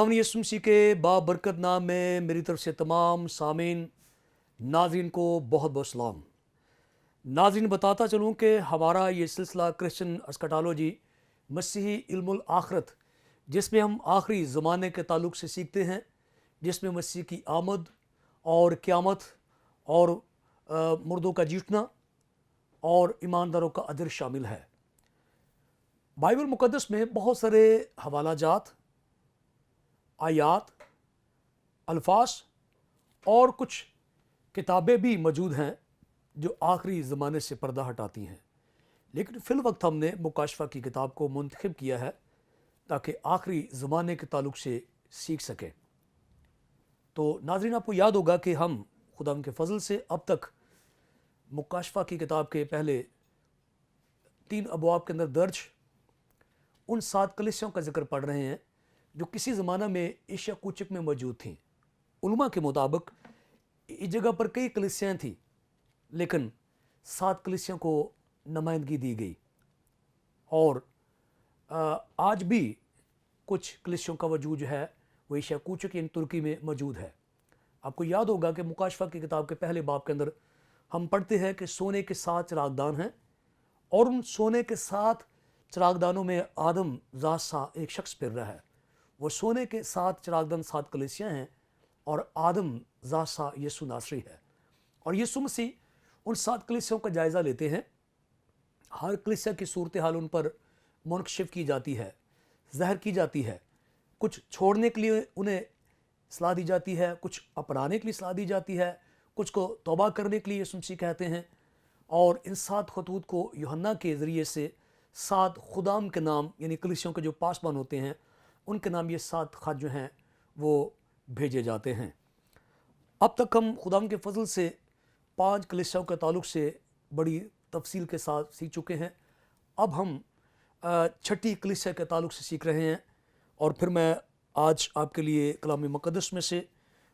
खुदावंद यीशु मसीह के बाबरकत नाम में मेरी तरफ से तमाम सामीन नाज़रीन को बहुत बहुत सलाम। नाज़रीन, बताता चलूँ कि हमारा ये सिलसिला क्रिश्चियन एस्कटोलॉजी मसीही इल्मुल आखरत, जिसमें हम आखिरी ज़माने के ताल्लुक़ से सीखते हैं, जिसमें मसीह की आमद और क़यामत और मुर्दों का जी उठना और ईमानदारों का अजर शामिल है। बाइबल मुक़द्दस में बहुत सारे हवाला जात, आयात, अल्फाज और कुछ किताबें भी मौजूद हैं जो आखिरी ज़माने से पर्दा हटाती हैं, लेकिन फ़िल वक्त हमने मुकाशफा की किताब को मुंतखब किया है ताकि आखिरी ज़माने के ताल्लुक़ से सीख सकें। तो नाज़रीन, आपको याद होगा कि हम खुदा के फ़ज़ल से अब तक मुकाशफा की किताब के पहले 3 अबवाब के अंदर दर्ज उन 7 कलीसियाओं का जिक्र पढ़ रहे हैं जो किसी ज़माना में एशिया कूचक में मौजूद थीं। उलमा के मुताबिक इस जगह पर कई कलीसियाँ थीं, लेकिन 7 कलीसियाओं को नुमाइंदगी दी गई और आज भी कुछ कलीसियाओं का वजूद जो है वो एशिया कूचक यानी तुर्की में मौजूद है। आपको याद होगा कि मुकाशफा की किताब के पहले बाब के अंदर हम पढ़ते हैं कि सोने के 7 चिरागदान हैं और उन सोने के 7 चिरागदानों में आदम ज़ात सा एक शख्स फिर रहा है। वो सोने के 7 चिरागदान 7 कलीसियाँ हैं और आदम ज़ात सा यीशु नासरी है। और यीशु मसीह उन 7 कलीसियाओं का जायज़ा लेते हैं। हर कलीसिया की सूरत हाल उन पर मुनकशिफ की जाती है, ज़हर की जाती है। कुछ छोड़ने के लिए उन्हें सलाह दी जाती है, कुछ अपनाने के लिए सलाह दी जाती है, कुछ को तौबा करने के लिए यीशु मसीह कहते हैं। और इन 7 खतूत को यूहन्ना के ज़रिए से 7 खुदाम के नाम यानी कलीसियाओं के जो पासबान होते हैं उनके नाम ये 7 ख़त जो हैं वो भेजे जाते हैं। अब तक हम खुदाम के फजल से 5 कलीसियाओं के ताल्लुक़ से बड़ी तफसील के साथ सीख चुके हैं। अब हम 6ठी कलीसिया के ताल्लुक़ से सीख रहे हैं और फिर मैं आज आपके लिए कलाम मुक़द्दस में से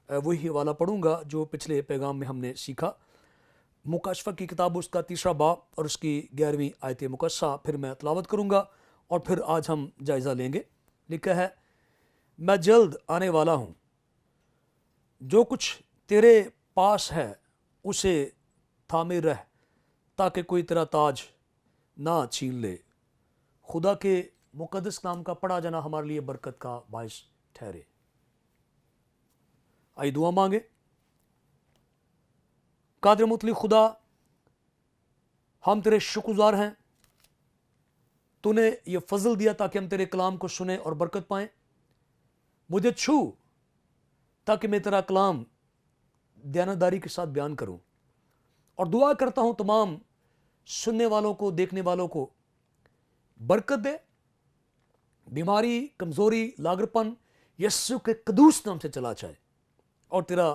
वही हवाला पढ़ूँगा जो पिछले पैगाम में हमने सीखा। मुकाशफा की किताब उसका 3रा बाब और उसकी 11वीं आयत मुकस्सा फिर मैं तलावत करूँगा और फिर आज हम जायज़ा लेंगे। लिखा है, मैं जल्द आने वाला हूँ, जो कुछ तेरे पास है उसे थामे रह ताकि कोई तेरा ताज ना छीन ले। खुदा के मुक़द्दस नाम का पढ़ा जाना हमारे लिए बरकत का बायस ठहरे। आइए दुआ मांगे। कादिर मुतली खुदा, हम तेरे शुक्रगुज़ार हैं, तूने ये फजल दिया ताकि हम तेरे कलाम को सुने और बरकत पाएं। मुझे छू ताकि मैं तेरा कलाम दयानतदारी के साथ बयान करूं और दुआ करता हूं तमाम सुनने वालों को, देखने वालों को बरकत दे। बीमारी, कमज़ोरी, लागरपन यीशु के कदूस नाम से चला जाए और तेरा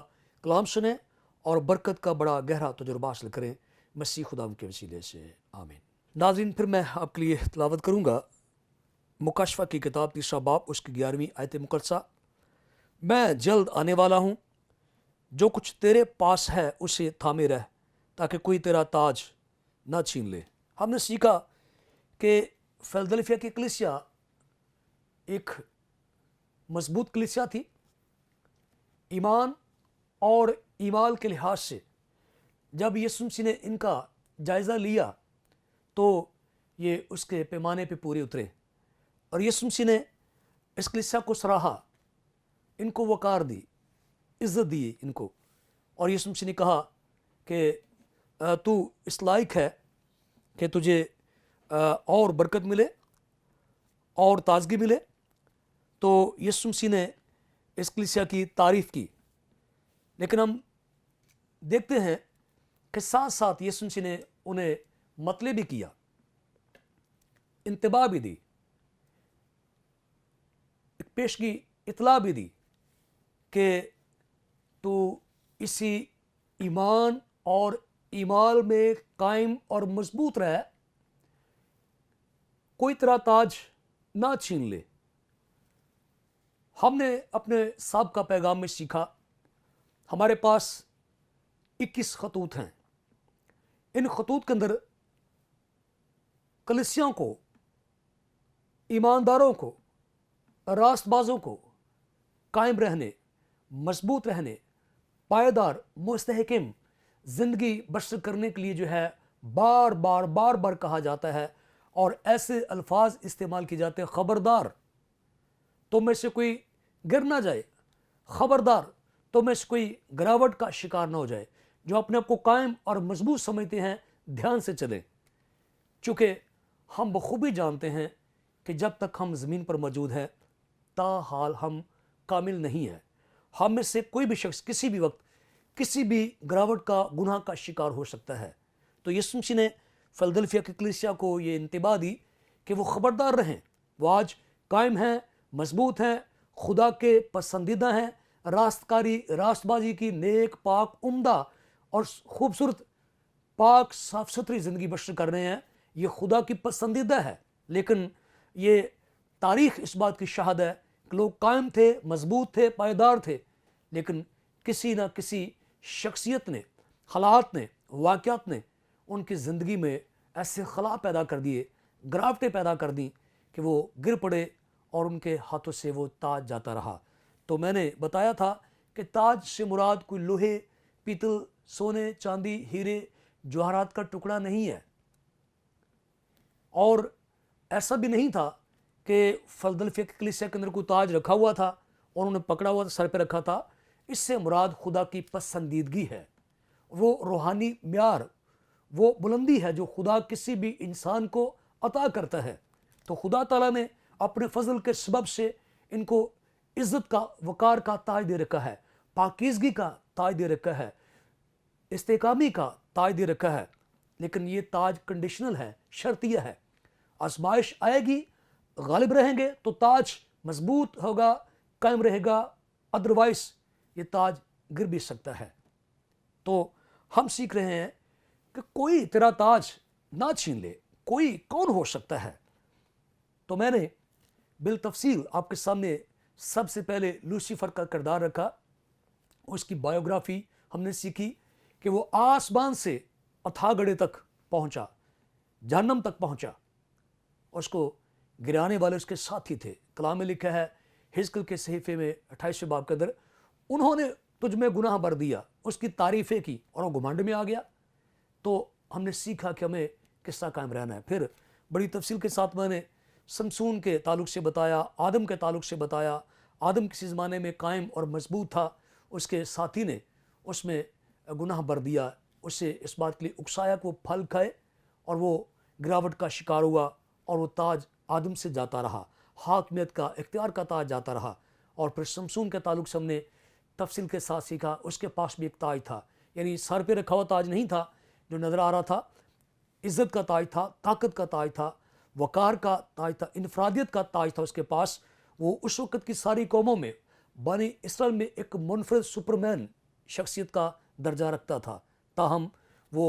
कलाम सुने और बरकत का बड़ा गहरा तजुर्बा हासिल करें मसीह खुदाम के वसीले से, आमीन। नाज़रीन, फिर मैं आपके लिए तिलावत करूँगा मुकाशफा की किताब 3रा बाब उसकी 11वीं आयत मुकद्दसा। मैं जल्द आने वाला हूँ, जो कुछ तेरे पास है उसे थामे रह ताकि कोई तेरा ताज ना छीन ले। हमने सीखा कि फिलदेल्फिया की कलीसिया एक मजबूत कलीसिया थी। ईमान और ईमाल के लिहाज से जब यीशु मसीह ने इनका जायज़ा लिया तो ये उसके पैमाने पे पूरे उतरे और यीशु मसीह ने इस कलीसिया को सराहा, इनको वकार दी, इज़्ज़त दी इनको। और यीशु मसीह ने कहा कि तू इस लायक है कि तुझे और बरकत मिले और ताजगी मिले। तो यीशु मसीह ने इस कलीसिया की तारीफ़ की, लेकिन हम देखते हैं कि साथ साथ यीशु मसीह ने उन्हें मतले भी किया, इंतबा भी दी, एक पेशगी इतला भी दी कि तू इसी ईमान और ईमाल में कायम और मजबूत रहे, कोई तेरा ताज ना छीन ले। हमने अपने साबका पैगाम में सीखा, हमारे पास 21 खतूत हैं। इन खतूत के अंदर कलीसियाओं को, ईमानदारों को, रास्तबाजों को कायम रहने, मजबूत रहने, पायदार मुस्तहकम ज़िंदगी बसर करने के लिए जो है बार बार कहा जाता है, और ऐसे अल्फाज इस्तेमाल किए जाते हैं, ख़बरदार तो में से कोई गिर ना जाए, ख़बरदार तो में से कोई गिरावट का शिकार ना हो जाए। जो अपने आप को कायम और मजबूत समझते हैं ध्यान से चलें, चूँकि हम बखूबी जानते हैं कि जब तक हम ज़मीन पर मौजूद हैं ताहाल हम कामिल नहीं हैं। हम में से कोई भी शख्स किसी भी वक्त किसी भी गिरावट का, गुनाह का शिकार हो सकता है। तो यीशु मसीह ने फिलडेल्फिया की कलीसिया को ये इंतबा दी कि वो ख़बरदार रहें, वो आज कायम हैं, मजबूत हैं, खुदा के पसंदीदा हैं, रास्तकारी, रास्तबाजी की नेक, पाक, उम्दा और खूबसूरत, पाक, साफ सुथरी ज़िंदगी बसर कर रहे हैं। ये खुदा की पसंदीदा है। लेकिन ये तारीख़ इस बात की शाहद है कि लोग कायम थे, मजबूत थे, पायदार थे, लेकिन किसी न किसी शख्सियत ने, हालात ने, वाक़यात ने उनकी ज़िंदगी में ऐसे खला पैदा कर दिए, गिरावटें पैदा कर दी कि वो गिर पड़े और उनके हाथों से वो ताज जाता रहा। तो मैंने बताया था कि ताज से मुराद कोई लोहे, पीतल, सोने, चांदी, हीरे, जवाहरात का टुकड़ा नहीं है। और ऐसा भी नहीं था कि फिलडेल्फिया की कलीसिया के अंदर कोई ताज रखा हुआ था और उन्होंने पकड़ा हुआ था, सर पे रखा था। इससे मुराद खुदा की पसंदीदगी है, वो रूहानी म्यार, वो बुलंदी है जो खुदा किसी भी इंसान को अता करता है। तो खुदा ताला ने अपने फजल के सबब से इनको इज़्ज़त का, वकार का ताज दे रखा है, पाकीज़गी का ताज दे रखा है, इस्तेकामी का ताज दे रखा है। लेकिन ये ताज कंडीशनल है, शर्तिया है। आजमाइश आएगी, गालिब रहेंगे तो ताज मजबूत होगा, कायम रहेगा, अदरवाइज ये ताज गिर भी सकता है। तो हम सीख रहे हैं कि कोई तेरा ताज ना छीन ले, कोई कौन हो सकता है। तो मैंने बिल तफसील आपके सामने सबसे पहले लूसीफर का किरदार रखा, उसकी बायोग्राफी हमने सीखी कि वो आसमान से अथागड़े तक पहुंचा, जहन्नम तक पहुंचा, उसको गिराने वाले उसके साथी थे। कलाम में लिखा है हिजकिय्याह के सहीफे में 28वें बाब के अंदर, उन्होंने तुझ में गुनाह भर दिया, उसकी तारीफ़ें की और वो घुमंड में आ गया। तो हमने सीखा कि हमें किस तरह कायम रहना है। फिर बड़ी तफसील के साथ मैंने समसून के ताल्लुक से बताया, आदम के ताल्लुक से बताया। आदम किसी ज़माने में कायम और मजबूत था, उसके साथी ने उसमें गुनाह भर दिया, उससे इस बात के लिए उकसाया कि वो फल खाए और वो गिरावट का शिकार हुआ और वो ताज आदम से जाता रहा, हाकमियत का, इख्तियार का ताज जाता रहा। और फिर समसून के ताल्लुक से हमने तफसील के साथ सीखा, उसके पास भी एक ताज था, यानी सर पे रखा हुआ ताज नहीं था जो नज़र आ रहा था, इज़्ज़त का ताज था, ताकत का ताज था, वकार का ताज था, इनफरादियत का ताज था उसके पास। वो उस वक़्त की सारी कौमों में, बनी इसराइल में एक मुनफरिद सुपरमैन शख्सियत का दर्जा रखता था। ताहम वो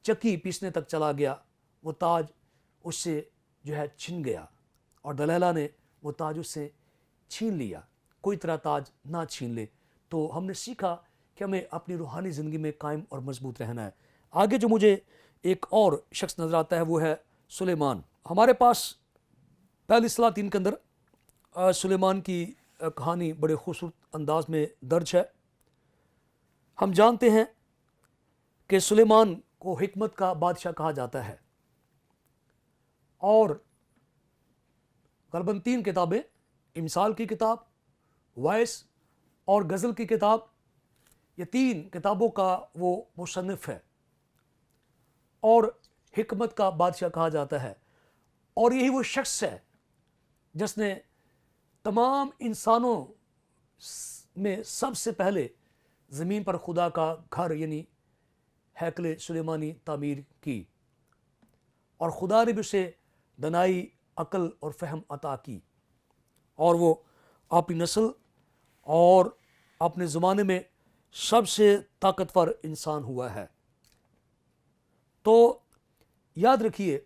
चक्की पीसने तक चला गया, वो ताज उससे जो है छिन गया और दलैला ने वो ताज उससे छीन लिया। कोई तरह ताज ना छीन ले। तो हमने सीखा कि हमें अपनी रूहानी ज़िंदगी में कायम और मजबूत रहना है। आगे जो मुझे एक और शख्स नज़र आता है वो है सुलेमान। हमारे पास पहली सलातीन के अंदर सुलेमान की कहानी बड़े खूबसूरत अंदाज में दर्ज है। हम जानते हैं कि सुलेमान को हिकमत का बादशाह कहा जाता है और गलबन 3 किताबें, इमसाल की किताब, वाइस और गज़ल की किताब, ये 3 किताबों का वो मुसन्निफ़ है और हिकमत का बादशाह कहा जाता है। और यही वो शख्स है जिसने तमाम इंसानों में सबसे पहले ज़मीन पर खुदा का घर यानी हैकल सुलेमानी तामीर की, और खुदा ने भी उसे दनाई, अकल और फ़हम अता की, और वो अपनी नस्ल और अपने ज़माने में सबसे ताकतवर इंसान हुआ है। तो याद रखिए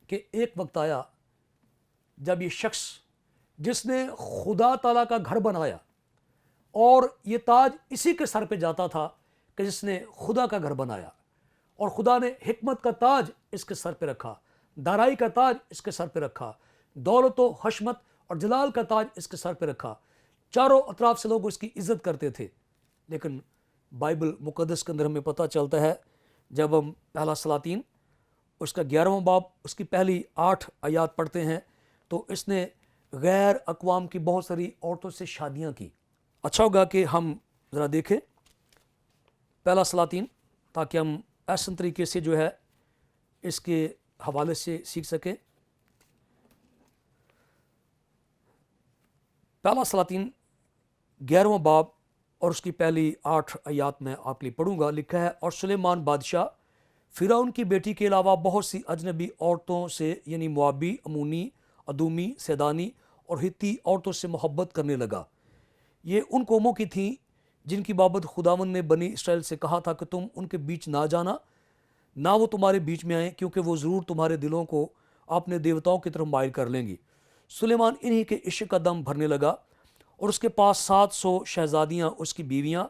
कि एक वक्त आया जब ये शख्स जिसने खुदा ताला का घर बनाया, और ये ताज इसी के सर पे जाता था कि जिसने खुदा का घर बनाया, और खुदा ने हिकमत का ताज इसके सर पे रखा, दाराई का ताज इसके सर पे रखा, दौलत व हशमत اور جلال کا تاج اس کے سر پہ رکھا. چاروں اطراف سے لوگ اس کی عزت کرتے تھے. لیکن بائبل مقدس کے اندر ہمیں پتہ چلتا ہے جب ہم پہلا سلاطین اس کا 11واں باب اس کی پہلی 8 آیات پڑھتے ہیں تو اس نے غیر اقوام کی بہت ساری عورتوں سے شادیاں کی. اچھا ہوگا کہ ہم ذرا دیکھیں پہلا سلاطین تاکہ ہم احسن طریقے سے جو ہے اس کے حوالے سے سیکھ سکیں. پہلا سلاطین 11واں باب اور اس کی پہلی 8 آیات میں آپ کے لیے پڑھوں گا. لکھا ہے اور سلیمان بادشاہ فرعون کی بیٹی کے علاوہ بہت سی اجنبی عورتوں سے یعنی موابی، امونی، ادومی، سیدانی اور ہتی عورتوں سے محبت کرنے لگا. یہ ان قوموں کی تھیں جن کی بابت خداوند نے بنی اسرائیل سے کہا تھا کہ تم ان کے بیچ نہ جانا، نہ وہ تمہارے بیچ میں آئیں، کیونکہ وہ ضرور تمہارے دلوں کو اپنے دیوتاؤں کی طرف مائل کر لیں گی. سلیمان انہی کے عشق کا دم بھرنے لگا اور اس کے پاس 700 شہزادیاں اس کی بیویاں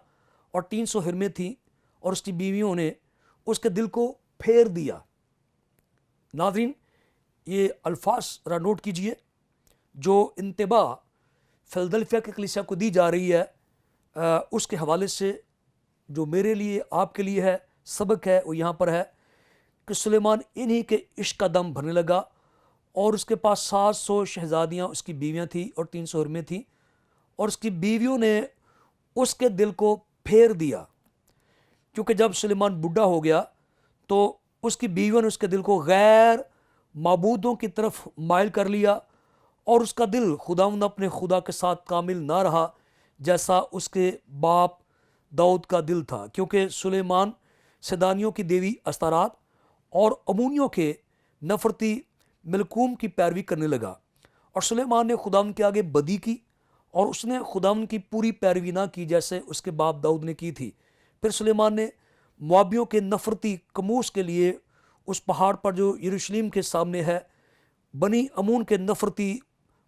اور 300 حرمیں تھیں اور اس کی بیویوں نے اس کے دل کو پھیر دیا. ناظرین یہ الفاظ ذرا نوٹ کیجئے جو انتباہ فلدلفیہ کی کلیسیا کو دی جا رہی ہے اس کے حوالے سے جو میرے لیے آپ کے لیے ہے سبق ہے وہ یہاں پر ہے کہ سلیمان انہی کے عشق کا دم بھرنے لگا اور اس کے پاس 700 شہزادیاں اس کی بیویاں تھیں اور 300 حرمیں تھیں اور اس کی بیویوں نے اس کے دل کو پھیر دیا. کیونکہ جب سلیمان بڈھا ہو گیا تو اس کی بیویوں نے اس کے دل کو غیر معبودوں کی طرف مائل کر لیا اور اس کا دل خداوند اپنے خدا کے ساتھ کامل نہ رہا جیسا اس کے باپ داؤد کا دل تھا. کیونکہ سلیمان سیدانیوں کی دیوی استارات اور امونیوں کے نفرتی ملکوم کی پیروی کرنے لگا اور سلیمان نے خداوند کے آگے بدی کی اور اس نے خداوند کی پوری پیروی نہ کی جیسے اس کے باپ داؤد نے کی تھی. پھر سلیمان نے موابیوں کے نفرتی کموس کے لیے اس پہاڑ پر جو یروشلم کے سامنے ہے بنی امون کے نفرتی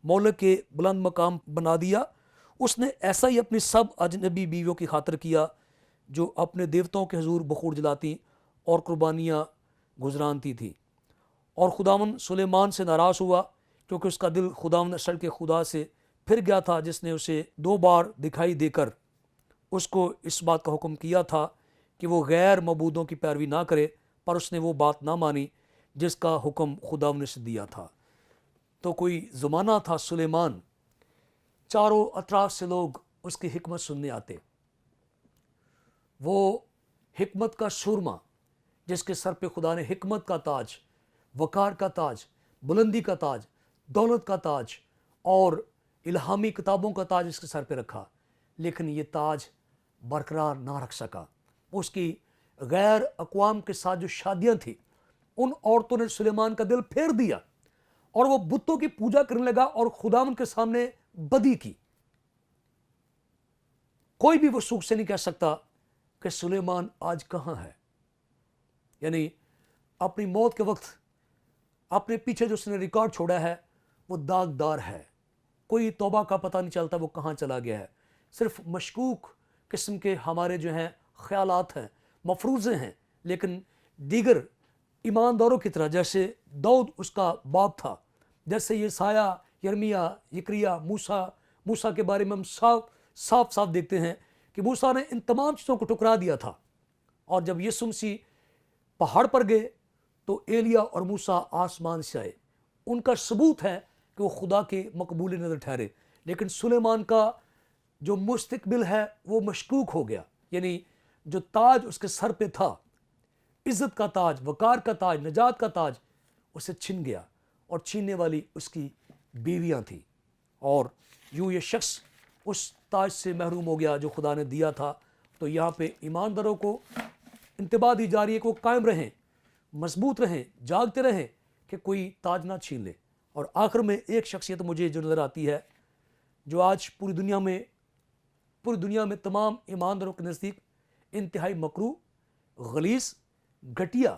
مولک کے بلند مقام بنا دیا. اس نے ایسا ہی اپنی سب اجنبی بیویوں کی خاطر کیا جو اپنے دیوتاؤں کے حضور بخور جلاتی اور قربانیاں گزرانتی تھی. اور خداوند سلیمان سے ناراض ہوا کیونکہ اس کا دل خداوند اصل کے خدا سے پھر گیا تھا جس نے اسے 2 بار دکھائی دے کر اس کو اس بات کا حکم کیا تھا کہ وہ غیر معبودوں کی پیروی نہ کرے، پر اس نے وہ بات نہ مانی جس کا حکم خداوند نے اسے دیا تھا. تو کوئی زمانہ تھا سلیمان چاروں اطراف سے لوگ اس کی حکمت سننے آتے. وہ حکمت کا سورما جس کے سر پہ خدا نے حکمت کا تاج، وقار کا تاج، بلندی کا تاج، دولت کا تاج اور الہامی کتابوں کا تاج اس کے سر پہ رکھا، لیکن یہ تاج برقرار نہ رکھ سکا. اس کی غیر اقوام کے ساتھ جو شادیاں تھیں ان عورتوں نے سلیمان کا دل پھیر دیا اور وہ بتوں کی پوجا کرنے لگا اور خداوند کے سامنے بدی کی. کوئی بھی وثوق سے نہیں کہہ سکتا کہ سلیمان آج کہاں ہے. یعنی اپنی موت کے وقت اپنے پیچھے جو اس نے ریکارڈ چھوڑا ہے وہ داغدار ہے. کوئی توبہ کا پتہ نہیں چلتا وہ کہاں چلا گیا ہے. صرف مشکوک قسم کے ہمارے جو ہیں خیالات ہیں، مفروضے ہیں، لیکن دیگر ایمانداروں کی طرح جیسے داؤد اس کا باپ تھا، جیسے یسایہ، یرمیا، یکریا، موسیٰ کے بارے میں ہم صاف دیکھتے ہیں کہ موسیٰ نے ان تمام چیزوں کو ٹکرا دیا تھا. اور جب یسوع مسیح پہاڑ پر گئے تو ایلیا اور موسیٰ آسمان سے آئے. ان کا ثبوت ہے کہ وہ خدا کے مقبول نظر ٹھہرے. لیکن سلیمان کا جو مستقبل ہے وہ مشکوک ہو گیا. یعنی جو تاج اس کے سر پہ تھا، عزت کا تاج، وقار کا تاج، نجات کا تاج، اسے چھن گیا اور چھیننے والی اس کی بیویاں تھیں. اور یوں یہ شخص اس تاج سے محروم ہو گیا جو خدا نے دیا تھا. تو یہاں پہ ایمانداروں کو انتباہ دی جا رہی ہے کہ وہ قائم رہیں، مضبوط رہیں، جاگتے رہیں کہ کوئی تاج نہ چھین لے. اور آخر میں ایک شخصیت مجھے جو نظر آتی ہے جو آج پوری دنیا میں تمام ایمانداروں کے نزدیک انتہائی مکروہ، غلیظ، گھٹیا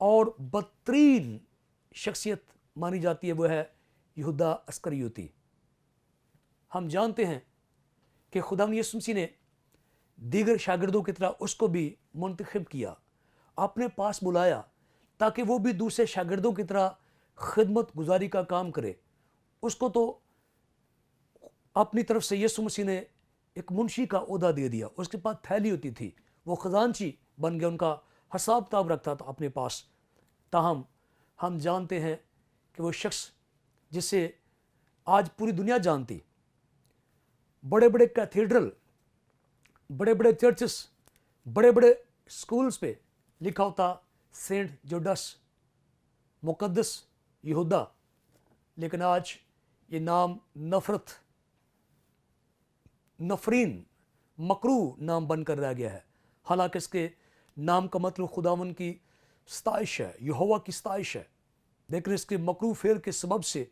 اور بدترین شخصیت مانی جاتی ہے، وہ ہے یہودا اسکریوتی. ہم جانتے ہیں کہ خداوند یسوع مسیح نے دیگر شاگردوں کی طرح اس کو بھی منتخب کیا، اپنے پاس بلایا تاکہ وہ بھی دوسرے شاگردوں کی طرح خدمت گزاری کا کام کرے. اس کو تو अपनी तरफ से यीशु मसीह ने एक मुंशी का ओहदा दे दिया, उसके पास थैली होती थी, वो खजानची बन गया, उनका हिसाब किताब रखता था अपने पास। ताहम हम जानते हैं कि वो शख्स जिसे आज पूरी दुनिया जानती, बड़े बड़े कैथेड्रल, बड़े बड़े चर्चेस, बड़े बड़े स्कूल्स पे लिखा होता सेंट जुडास, मुकद्दस यहूदा, लेकिन आज ये नाम नफरत, नफरीन, मकरू नाम बनकर रह गया है। हालांकि इसके नाम का मतलब खुदावन की सताइश है, यहोवा की सताइश है, लेकिन इसके मकरू फेल के सबब से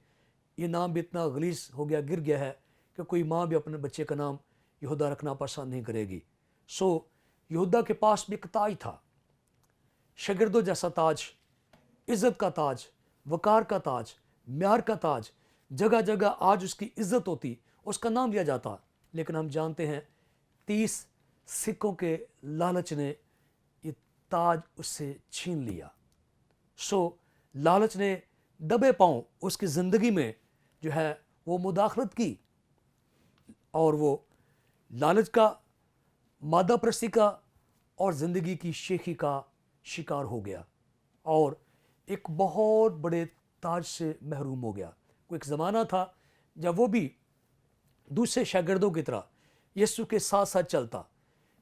ये नाम भी इतना गलीज हो गया, गिर गया है कि कोई माँ भी अपने बच्चे का नाम यहूदा रखना पसंद नहीं करेगी। सो यहूदा के पास भी एक ताज था, शागिर्दों जैसा ताज, इज़्ज़त का ताज, वकार का ताज, म्यार का ताज, जगह जगह आज उसकी इज्जत होती, उसका नाम लिया जाता। लेकिन हम जानते हैं 30 सिक्कों के लालच ने ये ताज उससे छीन लिया। सो लालच ने दबे पांव उसकी ज़िंदगी में जो है वो मुदाखलत की, और वो लालच का, मादा प्रस्ती का और ज़िंदगी की शेखी का शिकार हो गया और एक बहुत बड़े ताज से महरूम हो गया। कोई एक ज़माना था जब वो भी दूसरे शागिर्दों की तरह यीशु के साथ साथ चलता,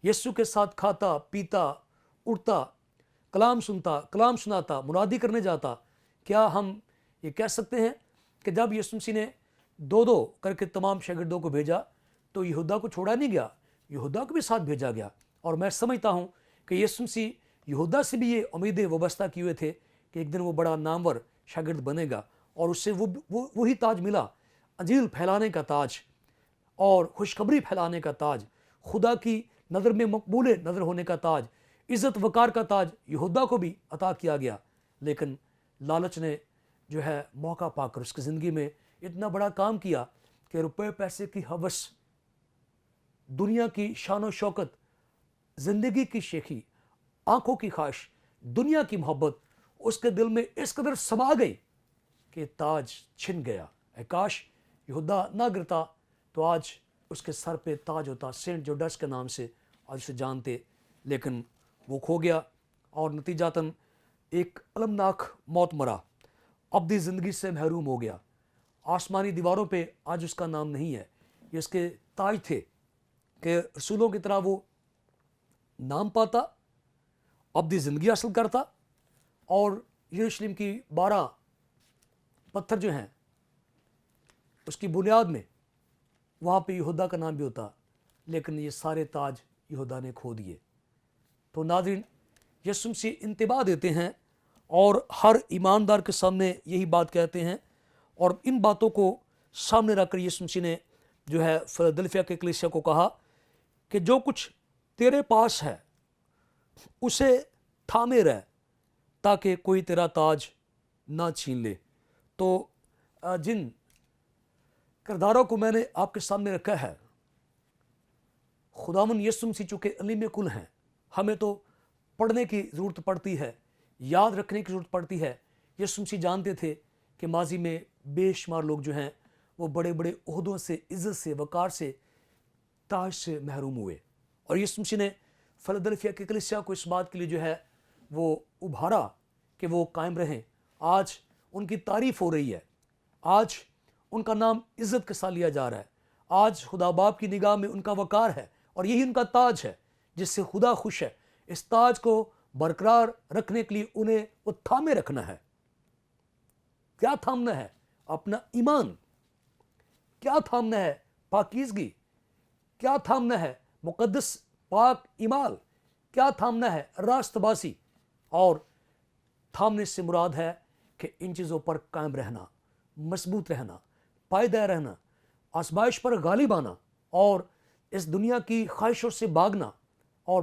यीशु के साथ खाता पीता उठता, कलाम सुनता, कलाम सुनाता, मुनादी करने जाता। क्या हम ये कह सकते हैं कि जब यीशु मसीह ने दो दो करके तमाम शागिर्दों को भेजा तो यहूदा को छोड़ा नहीं गया, यहूदा को भी साथ भेजा गया। और मैं समझता हूँ कि यीशु मसीह यहूदा से भी ये उम्मीदें वाबस्ता किए हुए थे कि एक दिन वो बड़ा नामवर शागिर्द बनेगा और उससे वही ताज मिला, अंजील फैलाने का ताज और खुशखबरी फैलाने का ताज, खुदा की नज़र में मकबूल नज़र होने का ताज, इज़्ज़त वकार का ताज यहूदा को भी अता किया गया। लेकिन लालच ने जो है मौका पाकर उसकी ज़िंदगी में इतना बड़ा काम किया कि रुपए पैसे की हवस, दुनिया की शान व शौकत, ज़िंदगी की शेखी, आंखों की ख्वाहिश, दुनिया की मोहब्बत उसके दिल में इस कदर समा गई कि ताज छिन गया। काश यहूदा ना गिरता तो आज उसके सर पे ताज होता, सेंट जुडास के नाम से आज उसे जानते, लेकिन वो खो गया और नतीजातन एक अलमनाक मौत मरा, अब्दी ज़िंदगी से महरूम हो गया। आसमानी दीवारों पे आज उसका नाम नहीं है। ये इसके ताज थे कि रसूलों की तरह वो नाम पाता, अब्दी ज़िंदगी हासिल करता और यरूशलेम की 12 पत्थर जो हैं उसकी बुनियाद में वहाँ पे यहूदा का नाम भी होता, लेकिन ये सारे ताज यहूदा ने खो दिए। तो नाज़रीन, यीशु मसीह इंतबा देते हैं और हर ईमानदार के सामने यही बात कहते हैं, और इन बातों को सामने रखकर यीशु मसीह ने जो है फिलदेल्फिया के कलीसिया को कहा कि जो कुछ तेरे पास है उसे थामे रह ताकि कोई तेरा ताज ना छीन ले। तो जिन किरदारों को मैंने आपके सामने रखा है, खुदावन यीशु मसीह चूँकि अलीम कुल हैं, हमें तो पढ़ने की ज़रूरत पड़ती है, याद रखने की ज़रूरत पड़ती है। यीशु मसीह जानते थे कि माजी में बेशुमार लोग जो हैं वो बड़े बड़े ओहदों से, इज़्ज़त से, वकार से, ताज से महरूम हुए, और यीशु मसीह ने फिलदेल्फिया की कलीसिया को इस बात के लिए जो है वो उभारा कि वो कायम रहें। आज उनकी तारीफ़ हो रही है, आज उनका नाम इज़्ज़त के साथ लिया जा रहा है, आज खुदा बाप की निगाह में उनका वकार है, और यही उनका ताज है जिससे खुदा खुश है। इस ताज को बरकरार रखने के लिए उन्हें वो थामे रखना है। क्या थामना है? अपना ईमान। क्या थामना है? पाकीज़गी। क्या थामना है? मुकद्दस पाक ईमाल। क्या थामना है? रास्तबाजी। और थामने से मुराद है कि इन चीज़ों पर कायम रहना, मजबूत रहना, पायदार रहना, आजमाइश पर गालिब आना, और इस दुनिया की ख्वाहिशों से भागना, और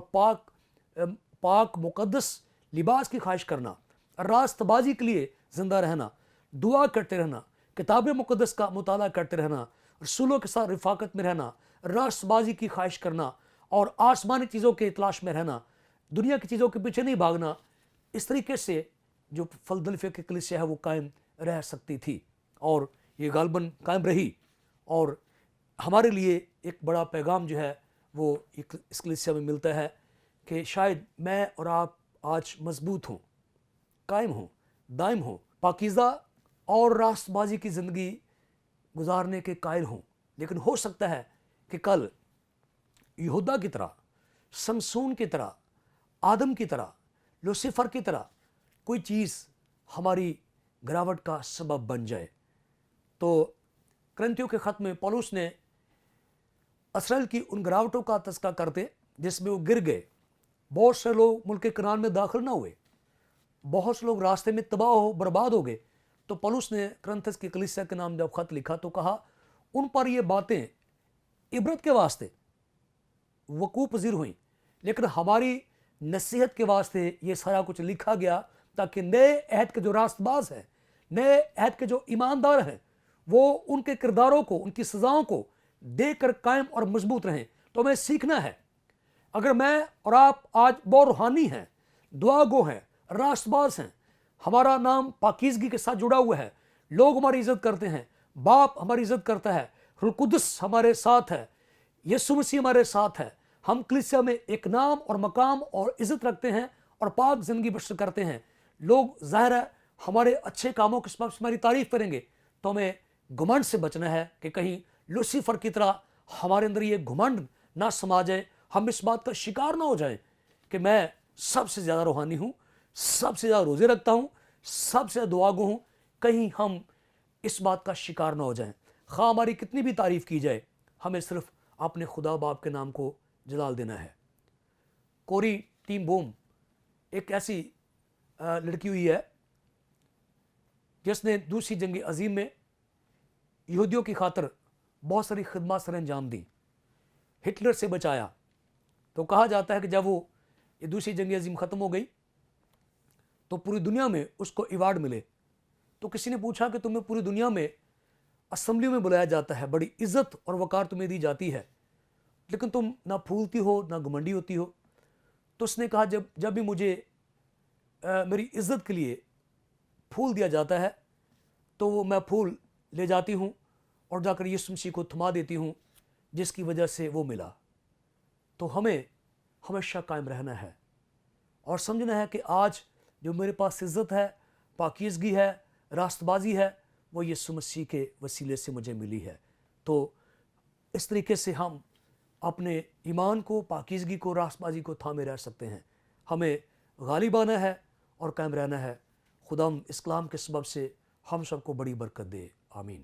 पाक मुकद्दस लिबास की ख्वाहिश करना, रास्तबाजी के लिए ज़िंदा रहना, दुआ करते रहना, किताब मुकद्दस का मुताला करते रहना, रसूलों के साथ रिफाकत में रहना, रास्तबाजी की ख्वाहिश करना, और आसमानी चीज़ों के तलाश में रहना, दुनिया की चीज़ों के पीछे नहीं भागना। इस तरीके से जो फिलदेल्फिया की कलीसिया है वो कायम रह सकती थी, और ये गालबन कायम रही। और ہمارے لیے ایک بڑا پیغام جو ہے وہ اس کلیسیا میں ملتا ہے کہ شاید میں اور آپ آج مضبوط ہوں، قائم ہوں، دائم ہوں، پاکیزہ اور راست بازی کی زندگی گزارنے کے قائل ہوں، لیکن ہو سکتا ہے کہ کل یہودا کی طرح، سمسون کی طرح، آدم کی طرح، لوسیفر کی طرح کوئی چیز ہماری گراوٹ کا سبب بن جائے۔ تو کرنتھیوں کے خط میں پولس نے اسرائیل کی ان گراوٹوں کا تذکرہ کرتے جس میں وہ گر گئے، بہت سے لوگ ملک کنعان میں داخل نہ ہوئے، بہت سے لوگ راستے میں تباہ ہو برباد ہو گئے، تو پولس نے کرنتھس کی کلیسیا کے نام جب خط لکھا تو کہا ان پر یہ باتیں عبرت کے واسطے وقوع پذیر ہوئیں، لیکن ہماری نصیحت کے واسطے یہ سارا کچھ لکھا گیا تاکہ نئے عہد کے جو راست باز ہیں، نئے عہد کے جو ایماندار ہیں، وہ ان کے کرداروں کو، ان کی سزاؤں کو دیکھ کر قائم اور مضبوط رہیں۔ تو ہمیں سیکھنا ہے۔ اگر میں اور آپ آج بہت روحانی ہیں، دعا گو ہیں، راست باز ہیں، ہمارا نام پاکیزگی کے ساتھ جڑا ہوا ہے، لوگ ہماری عزت کرتے ہیں، باپ ہماری عزت کرتا ہے، روح القدس ہمارے ساتھ ہے، یسوع مسیح ہمارے ساتھ ہے، ہم کلیسیا میں ایک نام اور مقام اور عزت رکھتے ہیں اور پاک زندگی بسر کرتے ہیں، لوگ ظاہر ہے ہمارے اچھے کاموں کے سبب سے ہماری تعریف کریں گے، تو ہمیں گھمنڈ سے بچنا ہے کہ کہیں لوسیفر کی طرح ہمارے اندر یہ گھمنڈ نہ سما جائے، ہم اس بات کا شکار نہ ہو جائیں کہ میں سب سے زیادہ روحانی ہوں، سب سے زیادہ روزے رکھتا ہوں، سب سے زیادہ دعا گو ہوں، کہیں ہم اس بات کا شکار نہ ہو جائیں۔ خواہ ہماری کتنی بھی تعریف کی جائے، ہمیں صرف اپنے خدا باپ کے نام کو جلال دینا ہے۔ کوری ٹیم بوم ایک ایسی لڑکی ہوئی ہے جس نے دوسری جنگ عظیم میں یہودیوں کی خاطر بہت ساری خدمات سر انجام دیں، ہٹلر سے بچایا۔ تو کہا جاتا ہے کہ جب وہ یہ دوسری جنگ عظیم ختم ہو گئی تو پوری دنیا میں اس کو ایوارڈ ملے۔ تو کسی نے پوچھا کہ تمہیں پوری دنیا میں اسمبلیوں میں بلایا جاتا ہے، بڑی عزت اور وقار تمہیں دی جاتی ہے، لیکن تم نہ پھولتی ہو نہ گھمنڈی ہوتی ہو۔ تو اس نے کہا جب بھی مجھے میری عزت کے لیے پھول دیا جاتا ہے تو وہ میں پھول لے جاتی ہوں اور جا کر یسوع مسیح کو تھما دیتی ہوں جس کی وجہ سے وہ ملا۔ تو ہمیں ہمیشہ قائم رہنا ہے اور سمجھنا ہے کہ آج جو میرے پاس عزت ہے، پاکیزگی ہے، راست بازی ہے، وہ یسوع مسیح کے وسیلے سے مجھے ملی ہے۔ تو اس طریقے سے ہم اپنے ایمان کو، پاکیزگی کو، راست بازی کو تھامے رہ سکتے ہیں۔ ہمیں غالب آنا ہے اور قائم رہنا ہے۔ خدا اس کلام کے سبب سے ہم سب کو بڑی برکت دے، آمین۔